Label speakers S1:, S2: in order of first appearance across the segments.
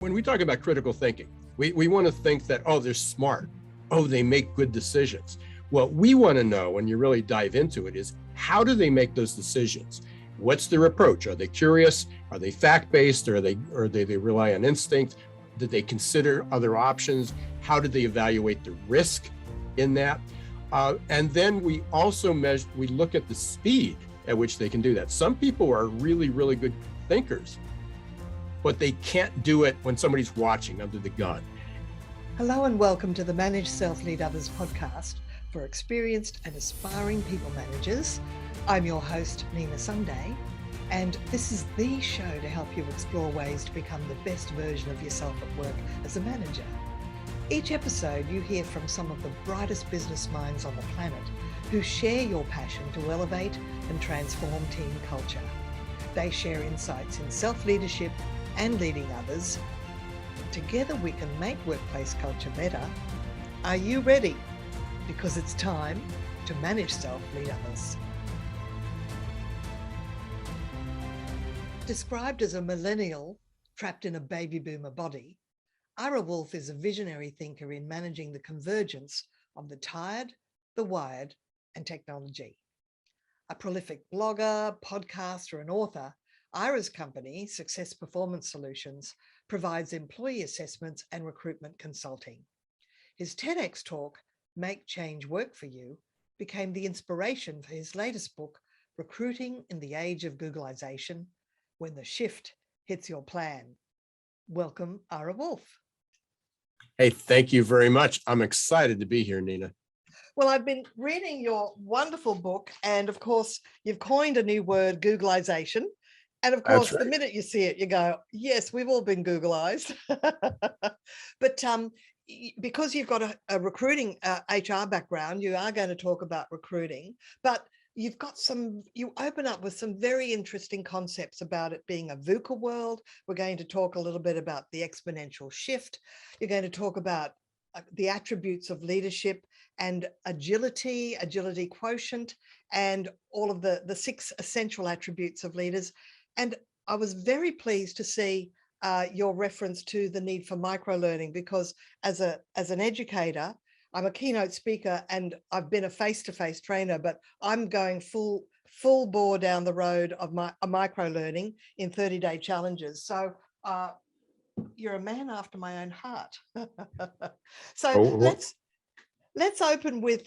S1: When we talk about critical thinking, we want to think that, oh, they're smart. Oh, they make good decisions. What we want to know when you really dive into it is, how do they make those decisions? What's their approach? Are they curious? Are they fact-based? Or do they rely on instinct? Did they consider other options? How did they evaluate the risk in that? And then we also we look at the speed at which they can do that. Some people are really, really good thinkers, but they can't do it when somebody's watching under the gun.
S2: Hello and welcome to the Manage Self Lead Others podcast for experienced and aspiring people managers. I'm your host, Nina Sunday, and this is the show to help you explore ways to become the best version of yourself at work as a manager. Each episode, you hear from some of the brightest business minds on the planet who share your passion to elevate and transform team culture. They share insights in self-leadership and leading others. Together we can make workplace culture better. Are you ready? Because it's time to manage self-lead others. Described as a millennial trapped in a baby boomer body, Ira Wolfe is a visionary thinker in managing the convergence of the tired, the wired, and technology. A prolific blogger, podcaster, and author, Ira's company, Success Performance Solutions, provides employee assessments and recruitment consulting. His TEDx talk, Make Change Work for You, became the inspiration for his latest book, Recruiting in the Age of Googleization, When the Shift Hits Your Plan. Welcome, Ira Wolfe.
S1: Hey, thank you very much. I'm excited to be here, Nina.
S2: Well, I've been reading your wonderful book, and of course, you've coined a new word, Googleization. And of course, The minute you see it, you go, yes, we've all been Googleized. But because you've got a recruiting HR background, you are going to talk about recruiting, but you open up with some very interesting concepts about it being a VUCA world. We're going to talk a little bit about the exponential shift. You're going to talk about the attributes of leadership and agility quotient, and all of the 6 essential attributes of leaders. And I was very pleased to see your reference to the need for micro-learning, because as an educator, I'm a keynote speaker and I've been a face-to-face trainer, but I'm going full bore down the road of micro-learning in 30-day challenges. So you're a man after my own heart. So let's open with,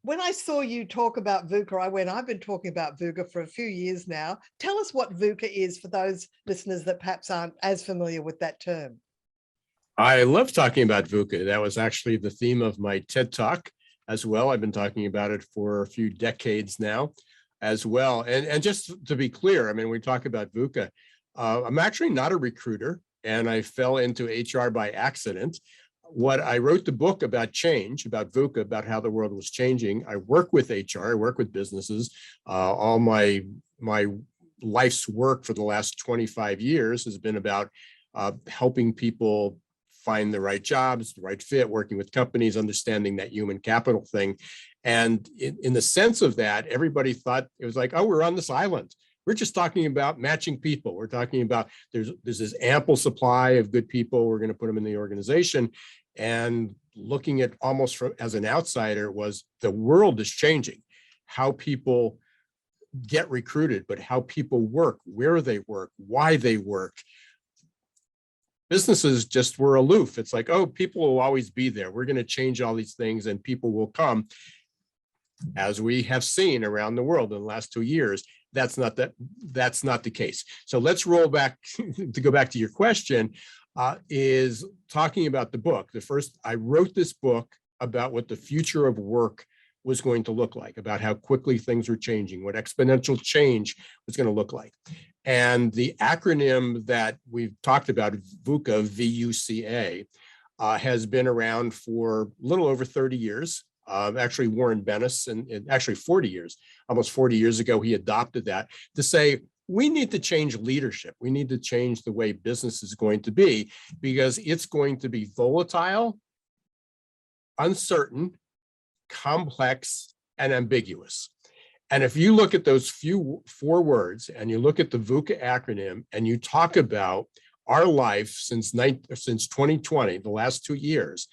S2: when I saw you talk about VUCA, I've been talking about VUCA for a few years now. Tell us what VUCA is for those listeners that perhaps aren't as familiar with that term.
S1: I love talking about VUCA. That was actually the theme of my TED Talk as well. I've been talking about it for a few decades now as well. And just to be clear, I mean, we talk about VUCA. I'm actually not a recruiter, and I fell into HR by accident. I wrote the book about change, about VUCA, about how the world was changing. I work with HR, I work with businesses. All my life's work for the last 25 years has been about helping people find the right jobs, the right fit, working with companies, understanding that human capital thing. And in the sense of that, everybody thought it was like, oh, we're on this island. We're just talking about matching people. We're talking about there's this ample supply of good people. We're going to put them in the organization. And looking at almost as an outsider was, the world is changing. How people get recruited, but how people work, where they work, why they work. Businesses just were aloof. It's like, oh, people will always be there. We're going to change all these things and people will come. As we have seen around the world in the last 2 years, that's not the case. So let's roll back to go back to your question, is talking about the book. I wrote this book about what the future of work was going to look like, about how quickly things were changing, what exponential change was going to look like. And the acronym that we've talked about, VUCA, V-U-C-A, has been around for a little over 30 years. Actually, Warren Bennis, and actually 40 years, almost 40 years ago, he adopted that to say, we need to change leadership. We need to change the way business is going to be, because it's going to be volatile, uncertain, complex, and ambiguous. And if you look at those 4 words and you look at the VUCA acronym and you talk about our life since 2020, the last 2 years,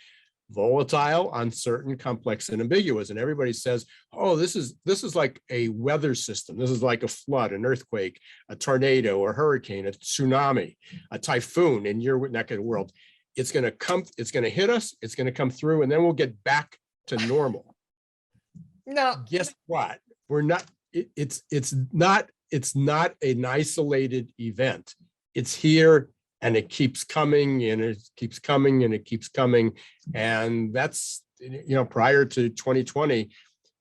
S1: volatile, uncertain, complex, and ambiguous. And everybody says, oh, this is like a weather system. This is like a flood, an earthquake, a tornado, a hurricane, a tsunami, a typhoon in your neck of the world. It's going to come, it's going to hit us, it's going to come through, and then we'll get back to normal.
S2: No.
S1: Guess what? We're not, it's not an isolated event. It's here, and it keeps coming, and it keeps coming, and it keeps coming. And that's, prior to 2020,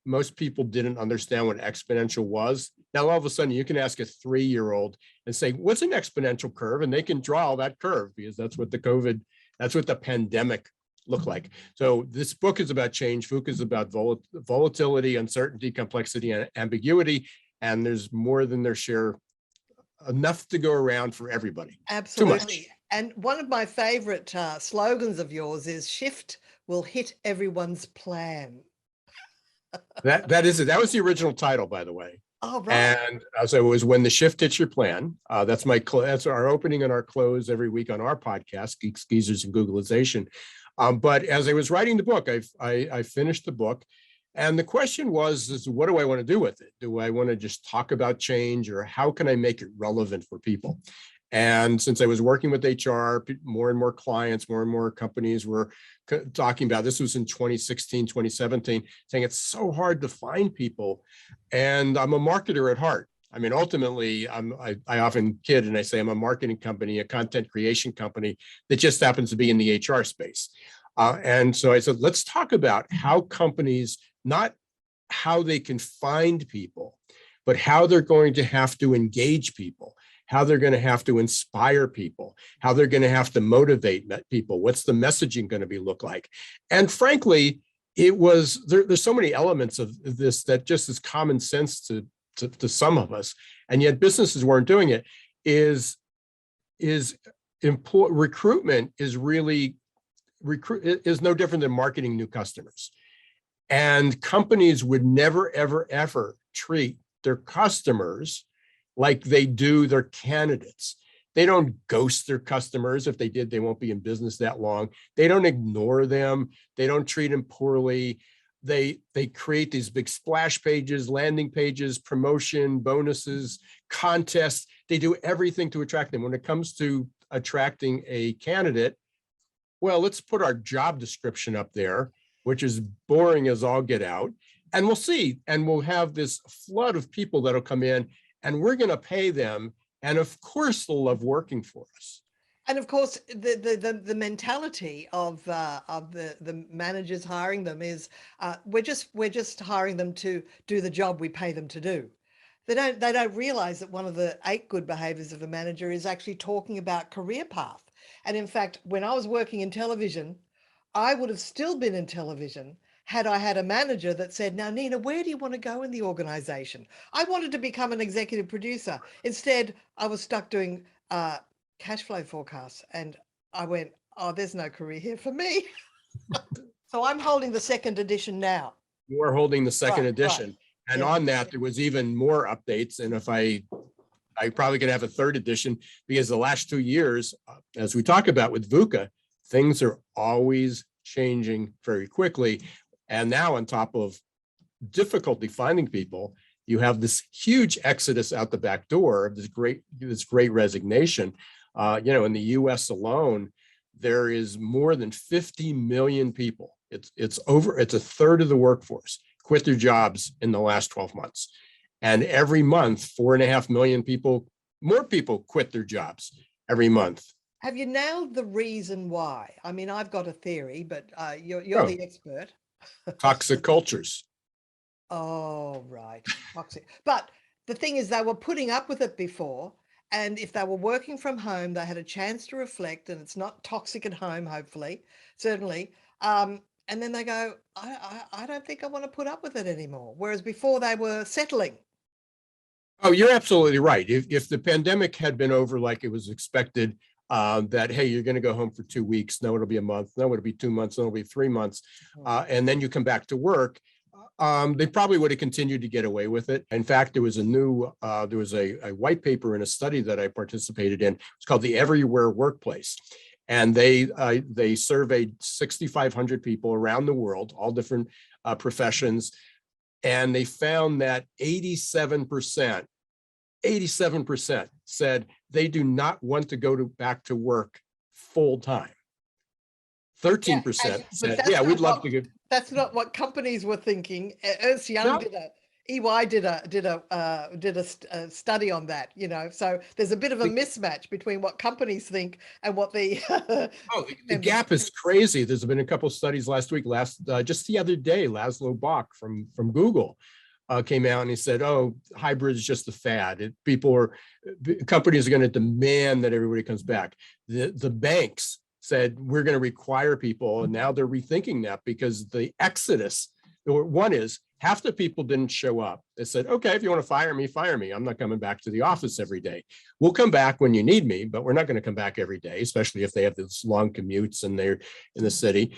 S1: most people didn't understand what exponential was. Now, all of a sudden, you can ask a 3-year-old and say, what's an exponential curve? And they can draw that curve, because that's what the pandemic looked like. So this book is about change. VUCA is about volatility, uncertainty, complexity, and ambiguity. And there's more than their share, enough to go around for everybody.
S2: Absolutely. And one of my favorite slogans of yours is "Shift will hit everyone's plan."
S1: That is it. That was the original title, by the way.
S2: Oh, right.
S1: And so it was "When the Shift Hits Your Plan." That's our opening and our close every week on our podcast, Geeks, Geezers, and Googlization. But as I was writing the book, I finished the book. And the question was, what do I want to do with it? Do I want to just talk about change, or how can I make it relevant for people? And since I was working with HR, more and more clients, more and more companies were talking about, this was in 2016, 2017, saying it's so hard to find people. And I'm a marketer at heart. I mean, ultimately, I often kid and I say I'm a marketing company, a content creation company that just happens to be in the HR space. And so I said, let's talk about how companies, not how they can find people, but how they're going to have to engage people, how they're going to have to inspire people, how they're going to have to motivate people. What's the messaging going to look like? And frankly, there's so many elements of this that just is common sense to some of us, and yet businesses weren't doing it. Recruitment is no different than marketing new customers. And companies would never, ever, ever treat their customers like they do their candidates. They don't ghost their customers. If they did, they won't be in business that long. They don't ignore them. They don't treat them poorly. They create these big splash pages, landing pages, promotion, bonuses, contests. They do everything to attract them. When it comes to attracting a candidate, well, let's put our job description up there, which is boring as all get out. And we'll see. And we'll have this flood of people that'll come in, and we're going to pay them. And of course, they'll love working for us.
S2: And of course, the mentality of the managers hiring them is we're just hiring them to do the job we pay them to do. They don't realize that one of the 8 good behaviors of a manager is actually talking about career path. And in fact, when I was working in television, I would have still been in television had I had a manager that said, now, Nina, where do you want to go in the organization? I wanted to become an executive producer. Instead, I was stuck doing cash flow forecasts. And I went, oh, there's no career here for me. So I'm holding the 2nd edition now.
S1: You are holding the second edition.
S2: Right.
S1: And on that, there was even more updates. And if I probably could have a 3rd edition, because the last 2 years, as we talk about with VUCA, things are always changing very quickly. And now, on top of difficulty finding people, you have this huge exodus out the back door, this great resignation. In the US alone, there is more than 50 million people. It's a third of the workforce quit their jobs in the last 12 months. And every month, 4.5 million more people quit their jobs every month.
S2: Have you nailed the reason why? I mean, I've got a theory, but you're the expert.
S1: Toxic cultures.
S2: Oh, right. Toxic. But the thing is, they were putting up with it before. And if they were working from home, they had a chance to reflect, and it's not toxic at home, hopefully, certainly. And then they go, I don't think I want to put up with it anymore. Whereas before they were settling.
S1: Oh, you're absolutely right. If the pandemic had been over like it was expected, that, hey, you're going to go home for 2 weeks. No, it'll be a month. No, it'll be 2 months. No, it'll be 3 months. And then you come back to work. They probably would have continued to get away with it. In fact, there was a white paper in a study that I participated in. It's called the Everywhere Workplace. And they surveyed 6,500 people around the world, all different professions. And they found that 87% said they do not want to go back to work full time. 13% said, yeah, we'd love to go.
S2: That's not what companies were thinking. Ernst Young EY did a study on that, so there's a bit of a mismatch between what companies think and what the
S1: the gap is crazy. There's been a couple of studies last week, just the other day, Laszlo Bock from Google came out and he said, oh, hybrid is just a fad. Companies are going to demand that everybody comes back. The banks said, we're going to require people. And now they're rethinking that because the exodus, one is half the people didn't show up. They said, okay, if you want to fire me, fire me. I'm not coming back to the office every day. We'll come back when you need me, but we're not going to come back every day, especially if they have this long commutes and they're in the city.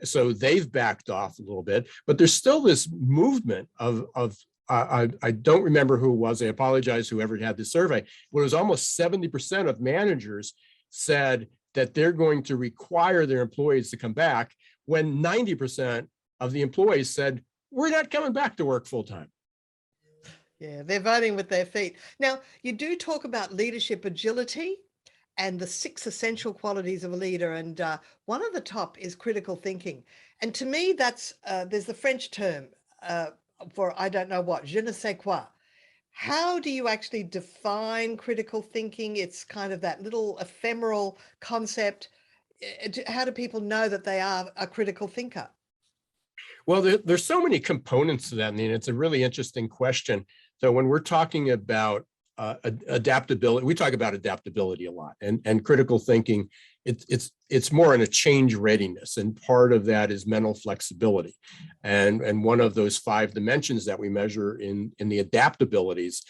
S1: So they've backed off a little bit, but there's still this movement I don't remember who it was. I apologize, whoever had this survey, but it was almost 70% of managers said that they're going to require their employees to come back, when 90% of the employees said, we're not coming back to work full time.
S2: Yeah, they're voting with their feet. Now, you do talk about leadership agility and the 6 essential qualities of a leader. And one of the top is critical thinking. And to me, that's there's the French term for I don't know what, je ne sais quoi. How do you actually define critical thinking? It's kind of that little ephemeral concept. How do people know that they are a critical thinker?
S1: Well, there's so many components to that, and it's a really interesting question. So when we're talking about adaptability, we talk about adaptability a lot, and critical thinking, it's more in a change readiness, and part of that is mental flexibility, and one of those 5 dimensions that we measure in the adaptabilities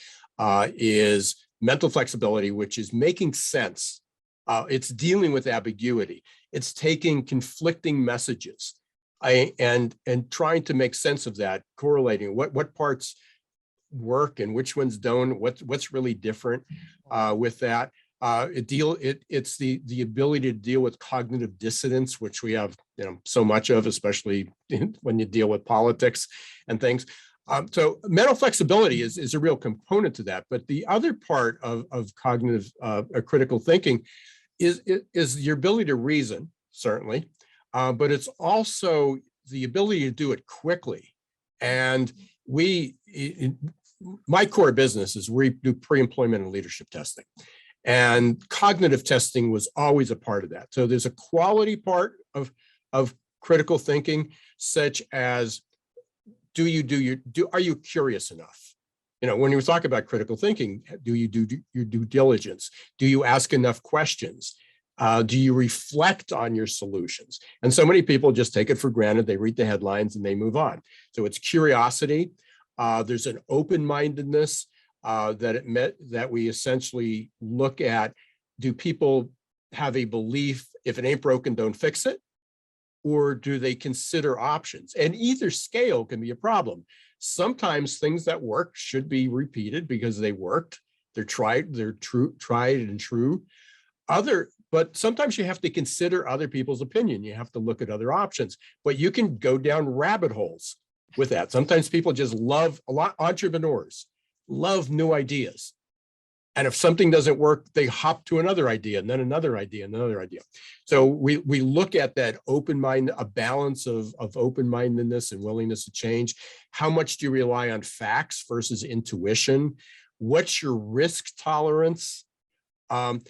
S1: is mental flexibility, which is making sense. It's dealing with ambiguity. It's taking conflicting messages and trying to make sense of that, correlating what parts work and which ones don't, what's really different with that. It's the ability to deal with cognitive dissonance, which we have so much of, especially when you deal with politics and things. So mental flexibility is a real component to that. But the other part of cognitive critical thinking is your ability to reason, certainly, but it's also the ability to do it quickly. And my core business is we do pre-employment and leadership testing, and cognitive testing was always a part of that. So there's a quality part of critical thinking, such as are you curious enough? When you talk about critical thinking, do you do your due diligence? Do you ask enough questions? Do you reflect on your solutions? And so many people just take it for granted. They read the headlines and they move on. So it's curiosity. There's an open-mindedness that we essentially look at. Do people have a belief, if it ain't broken, don't fix it? Or do they consider options? And either scale can be a problem. Sometimes things that work should be repeated because they worked. They're tried and true. But sometimes you have to consider other people's opinion. You have to look at other options, but you can go down rabbit holes with that. Sometimes people just entrepreneurs love new ideas. And if something doesn't work, they hop to another idea and then another idea and another idea. So we look at that open mind, a balance of open-mindedness and willingness to change. How much do you rely on facts versus intuition? What's your risk tolerance? Are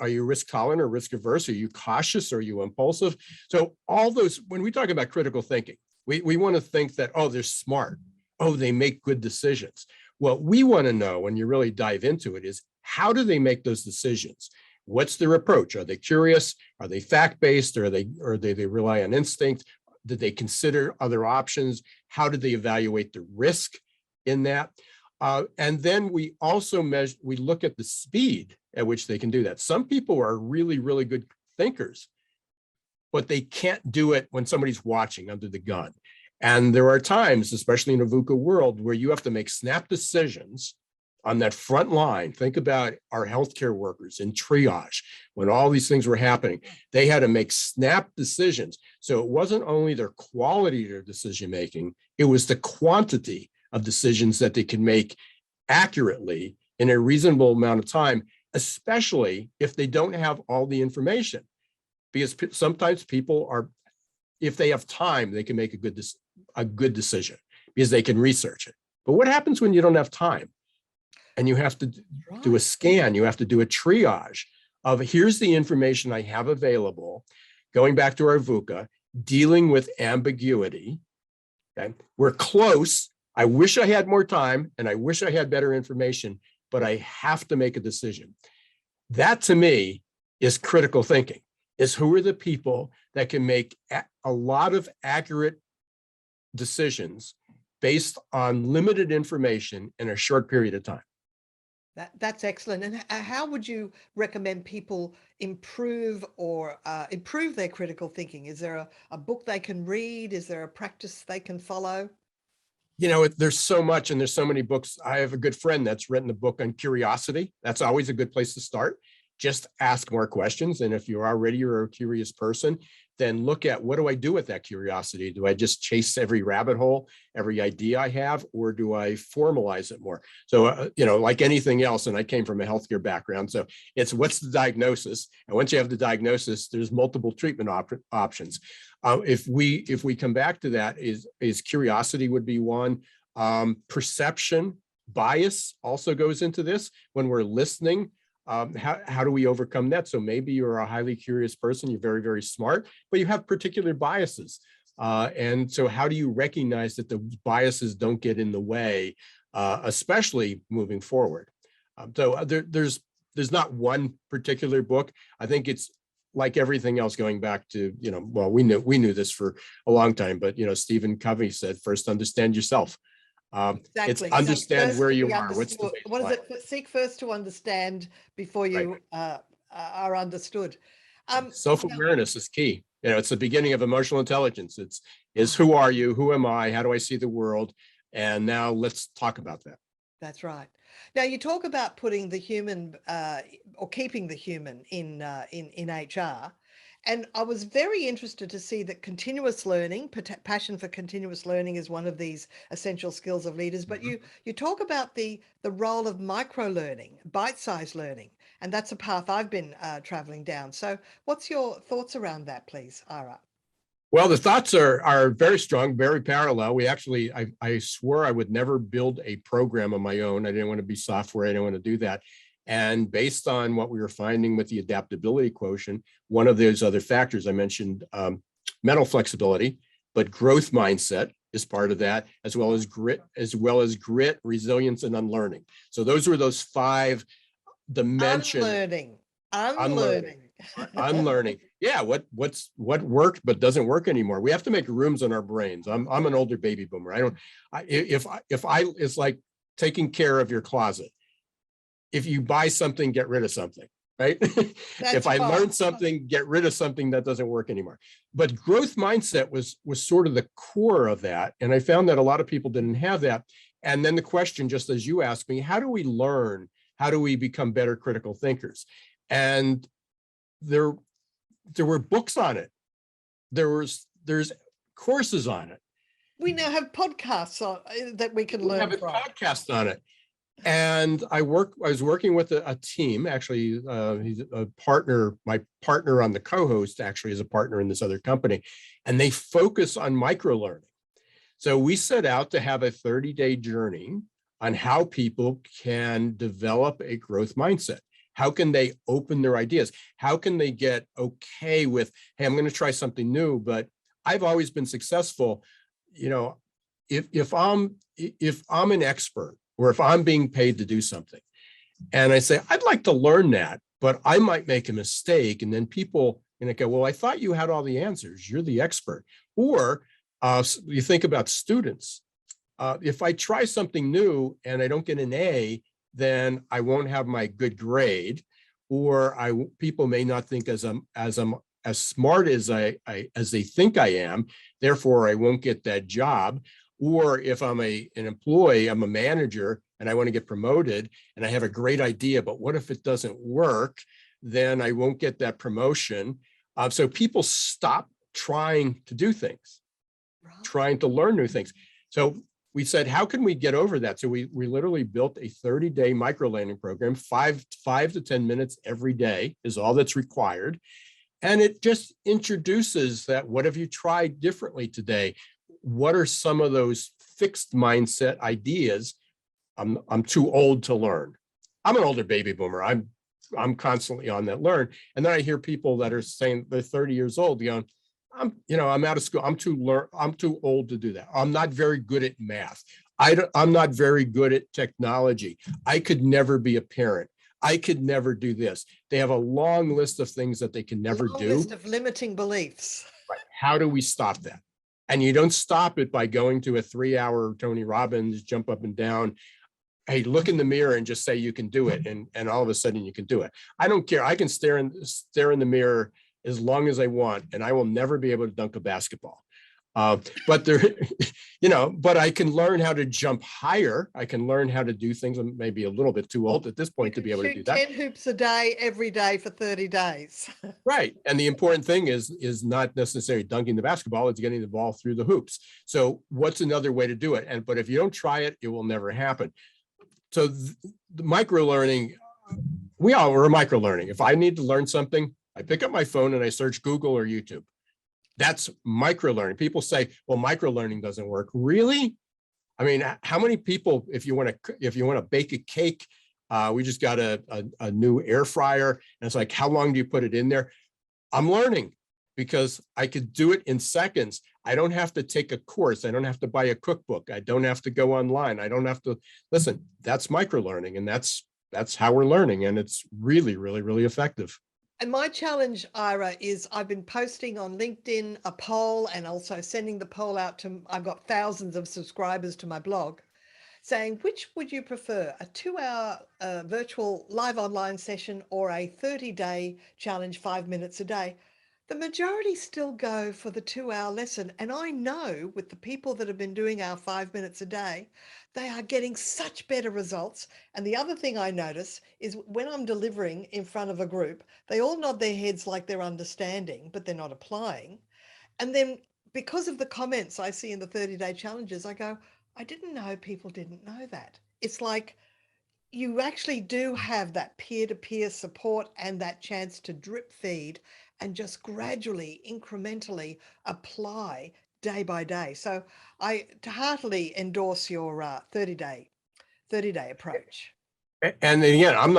S1: you risk tolerant or risk averse? Are you cautious? Are you impulsive? So all those, when we talk about critical thinking, we want to think that, oh, they're smart. Oh, they make good decisions. What we want to know when you really dive into it is, how do they make those decisions? What's their approach? Are they curious? Are they fact-based? Or do they rely on instinct? Did they consider other options? How do they evaluate the risk in that? And then we also we look at the speed at which they can do that. Some people are really, really good thinkers, but they can't do it when somebody's watching under the gun. And there are times, especially in a VUCA world, where you have to make snap decisions on that front line. Think about our healthcare workers in triage. When all these things were happening, they had to make snap decisions. So it wasn't only their quality of their decision making, it was the quantity of decisions that they could make accurately in a reasonable amount of time, especially if they don't have all the information. Because sometimes people are, if they have time, they can make a good decision because they can research it. But what happens when you don't have time? And you have to do a scan, you have to do a triage of here's the information I have available, going back to our VUCA, dealing with ambiguity. Okay, we're close. I wish I had more time and I wish I had better information, but I have to make a decision. That to me is critical thinking, is who are the people that can make a lot of accurate decisions based on limited information in a short period of time.
S2: That's excellent. And how would you recommend people improve or improve their critical thinking? Is there a book they can read? Is there a practice they can follow?
S1: You know, there's so much and there's so many books. I have a good friend that's written a book on curiosity. That's always a good place to start. Just ask more questions. And if you're a curious person, then look at what do I do with that curiosity? Do I just chase every rabbit hole, every idea I have, or do I formalize it more? So, you know, like anything else, and I came from a healthcare background, so it's what's the diagnosis? And once you have the diagnosis, there's multiple treatment options. If we come back to that, is curiosity would be one. Perception bias also goes into this when we're listening. How do we overcome that? So maybe you're a highly curious person, you're very, very smart, but you have particular biases. And so how do you recognize that the biases don't get in the way, especially moving forward? There's not one particular book. I think it's like everything else going back to, you know, well, we knew this for a long time, but, you know, Stephen Covey said, first understand yourself.
S2: Exactly.
S1: It's understand where you are.
S2: What's the what is it? Seek first to understand before you are understood.
S1: Self-awareness is key. You know, it's the beginning of emotional intelligence. Is who are you? Who am I? How do I see the world? And now let's talk about that.
S2: That's right. Now you talk about putting the human or keeping the human in HR. And I was very interested to see that continuous learning, passion for continuous learning is one of these essential skills of leaders. But you talk about the role of micro learning, bite-sized learning, and that's a path I've been traveling down. So what's your thoughts around that, please, Ira?
S1: Well, the thoughts are very strong, very parallel. We actually, I swore I would never build a program on my own. I didn't want to be software. I didn't want to do that. And based on what we were finding with the adaptability quotient, one of those other factors I mentioned, mental flexibility, but growth mindset is part of that, as well as grit, resilience, and unlearning. So those were those 5 dimensions. Unlearning. Yeah, what worked but doesn't work anymore. We have to make rooms in our brains. I'm an older baby boomer. It's like taking care of your closet. If you buy something, get rid of something, right? If I learn something, get rid of something that doesn't work anymore. But growth mindset was sort of the core of that. And I found that a lot of people didn't have that. And then the question, just as you asked me, how do we learn? How do we become better critical thinkers? And there were books on it. There's courses on it.
S2: We now have podcasts that we can learn from.
S1: We have a podcast on it. And I was working with a team, actually, he's a partner, my partner on the co-host actually is a partner in this other company, and they focus on micro-learning. So we set out to have a 30-day journey on how people can develop a growth mindset. How can they open their ideas? How can they get okay with, hey, I'm going to try something new, but I've always been successful. You know, if I'm an expert, or if I'm being paid to do something, and I say, I'd like to learn that, but I might make a mistake. And then people go, well, I thought you had all the answers. You're the expert. Or you think about students. If I try something new and I don't get an A, then I won't have my good grade, or people may not think as I'm as smart as as they think I am, therefore I won't get that job. Or if I'm an employee, I'm a manager and I want to get promoted and I have a great idea, but what if it doesn't work? Then I won't get that promotion. So people stop trying to do things, trying to learn new things. So we said, how can we get over that? So we literally built a 30-day micro-learning program, five to 10 minutes every day is all that's required. And it just introduces that, what have you tried differently today? What are some of those fixed mindset ideas? I'm too old to learn. I'm an older baby boomer. I'm constantly on that learn. And then I hear people that are saying they're 30 years old going, I'm out of school. I'm too old to do that. I'm not very good at math. I'm not very good at technology. I could never be a parent. I could never do this. They have a long list of things that they can never do.
S2: List of limiting beliefs.
S1: Right. How do we stop that? And you don't stop it by going to a 3-hour Tony Robbins, jump up and down. Hey, look in the mirror and just say you can do it. And all of a sudden you can do it. I don't care. I can stare in the mirror as long as I want, and I will never be able to dunk a basketball. But there, but I can learn how to jump higher. I can learn how to do things. I'm maybe a little bit too old at this point to be able to do that.
S2: 10 hoops a day, every day for 30 days.
S1: Right. And the important thing is not necessarily dunking the basketball, it's getting the ball through the hoops. So what's another way to do it? But if you don't try it, it will never happen. So the micro learning, we're micro learning. If I need to learn something, I pick up my phone and I search Google or YouTube. That's micro learning. People say, well, micro learning doesn't work. Really? I mean, how many people, if you want to bake a cake, we just got a new air fryer, and it's like, how long do you put it in there? I'm learning because I could do it in seconds. I don't have to take a course. I don't have to buy a cookbook. I don't have to go online. I don't have to listen. That's micro learning, and that's how we're learning, and it's really, really, really effective.
S2: And my challenge, Ira, is I've been posting on LinkedIn a poll and also sending the poll out to, I've got thousands of subscribers to my blog, saying, which would you prefer, a 2-hour virtual live online session or a 30-day challenge, 5 minutes a day? The majority still go for the 2-hour lesson. And I know with the people that have been doing our 5 minutes a day, they are getting such better results. And the other thing I notice is when I'm delivering in front of a group, they all nod their heads like they're understanding, but they're not applying. And then because of the comments I see in the 30-day challenges, I go, I didn't know people didn't know that. It's like you actually do have that peer-to-peer support and that chance to drip feed and just gradually, incrementally apply day by day. So I heartily endorse your 30-day approach.
S1: And again, I'm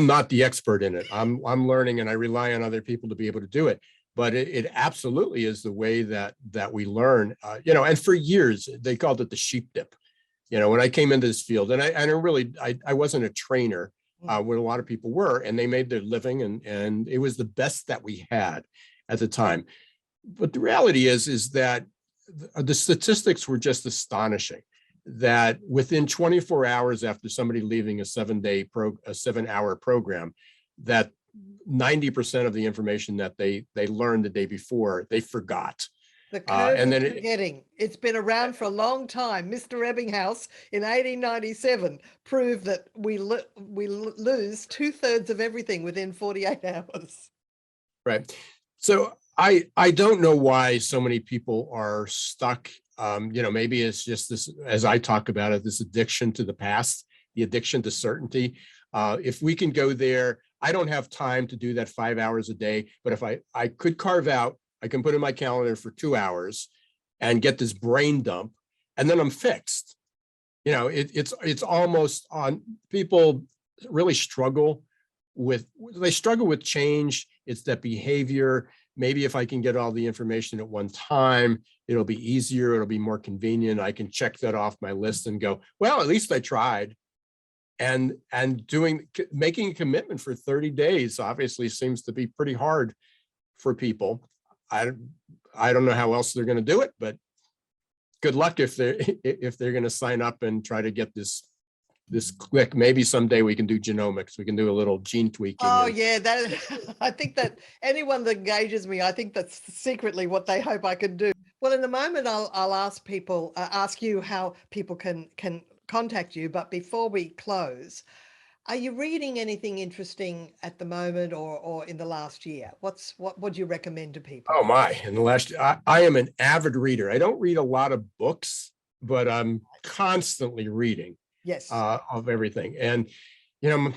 S1: not the expert in it. I'm learning, and I rely on other people to be able to do it. But it absolutely is the way that we learn. And for years they called it the sheep dip. When I came into this field, and I wasn't a trainer. What a lot of people were, and they made their living, and it was the best that we had at the time. But the reality is that the statistics were just astonishing, that within 24 hours after somebody leaving a 7-hour program, that 90% of the information that they learned the day before, they forgot.
S2: The curve and then forgetting. It's been around for a long time. Mr. Ebbinghaus in 1897 proved that we lose 2/3 of everything within 48 hours.
S1: Right. So I don't know why so many people are stuck. Maybe it's just this, as I talk about it, this addiction to the past, the addiction to certainty. If we can go there, I don't have time to do that 5 hours a day, but if I could carve out, I can put in my calendar for 2 hours and get this brain dump, and then I'm fixed. It's almost on. People really struggle with change. It's that behavior. Maybe if I can get all the information at one time, it'll be easier. It'll be more convenient. I can check that off my list and go, well, at least I tried. And making a commitment for 30 days obviously seems to be pretty hard for people. I don't know how else they're going to do it, but good luck if they're going to sign up and try to get this this click. Maybe someday we can do genomics. We can do a little gene tweaking.
S2: Oh yeah, that I think that anyone that engages me, I think that's secretly what they hope I can do. Well, in a moment, I'll ask you how people can contact you. But before we close, are you reading anything interesting at the moment or in the last year? What would you recommend to people?
S1: Oh my! In the last, I am an avid reader. I don't read a lot of books, but I'm constantly reading
S2: Yes.
S1: of everything. And you know,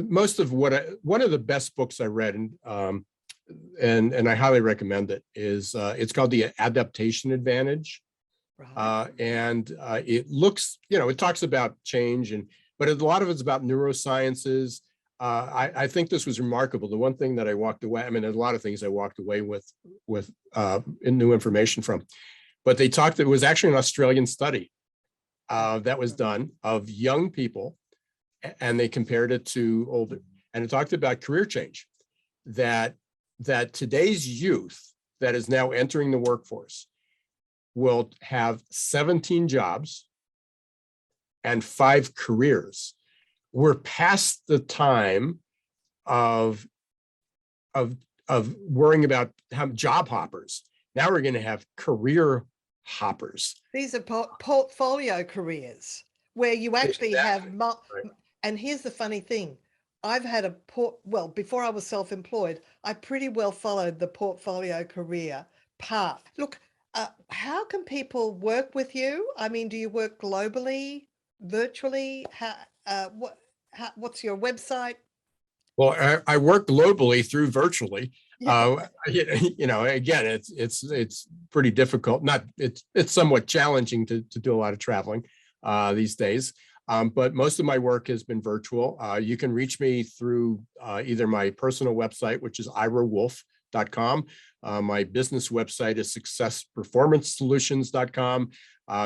S1: most of one of the best books I read, and I highly recommend it, is it's called The Adaptation Advantage.
S2: Right.
S1: It looks, it talks about change, but a lot of it's about neurosciences. I think this was remarkable. The one thing that I walked away, I mean, there's a lot of things I walked away with new information from, but it was actually an Australian study that was done of young people, and they compared it to older, and it talked about career change, that today's youth that is now entering the workforce will have 17 jobs and 5 careers. We're past the time of worrying about job hoppers. Now we're going to have career hoppers.
S2: These are portfolio careers where you actually
S1: Exactly.
S2: have, and here's the funny thing. I've had before I was self-employed, I pretty well followed the portfolio career path. Look, how can people work with you? I mean, do you work globally, virtually? What's your website?
S1: Well, I work globally through virtually.
S2: Yeah.
S1: Again, it's pretty difficult. It's somewhat challenging to do a lot of traveling these days. But most of my work has been virtual. You can reach me through either my personal website, which is irawolfe.com. My business website is successperformancesolutions.com.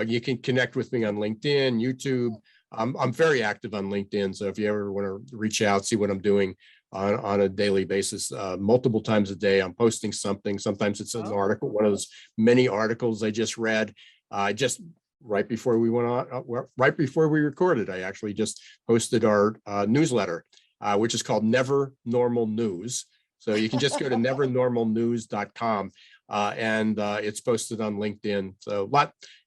S1: You can connect with me on LinkedIn, YouTube. I'm very active on LinkedIn. So if you ever want to reach out, see what I'm doing on a daily basis, multiple times a day, I'm posting something. Sometimes it's an article, one of those many articles I just read. Just right before we went on, right before we recorded, I actually just posted our newsletter, which is called Never Normal News. So you can just go to nevernormalnews.com and it's posted on LinkedIn. So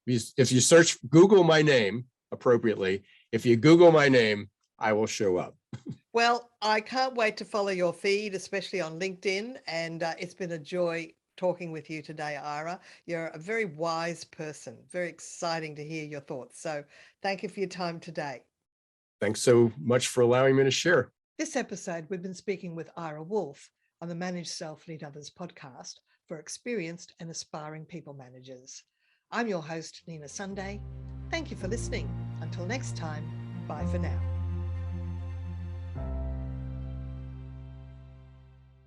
S1: if you Google my name appropriately, if you Google my name, I will show up.
S2: Well, I can't wait to follow your feed, especially on LinkedIn. And it's been a joy talking with you today, Ira. You're a very wise person, very exciting to hear your thoughts. So thank you for your time today.
S1: Thanks so much for allowing me to share.
S2: This episode, we've been speaking with Ira Wolfe on the Manage Self, Lead Others podcast for experienced and aspiring people managers. I'm your host, Nina Sunday. Thank you for listening. Until next time, bye for now.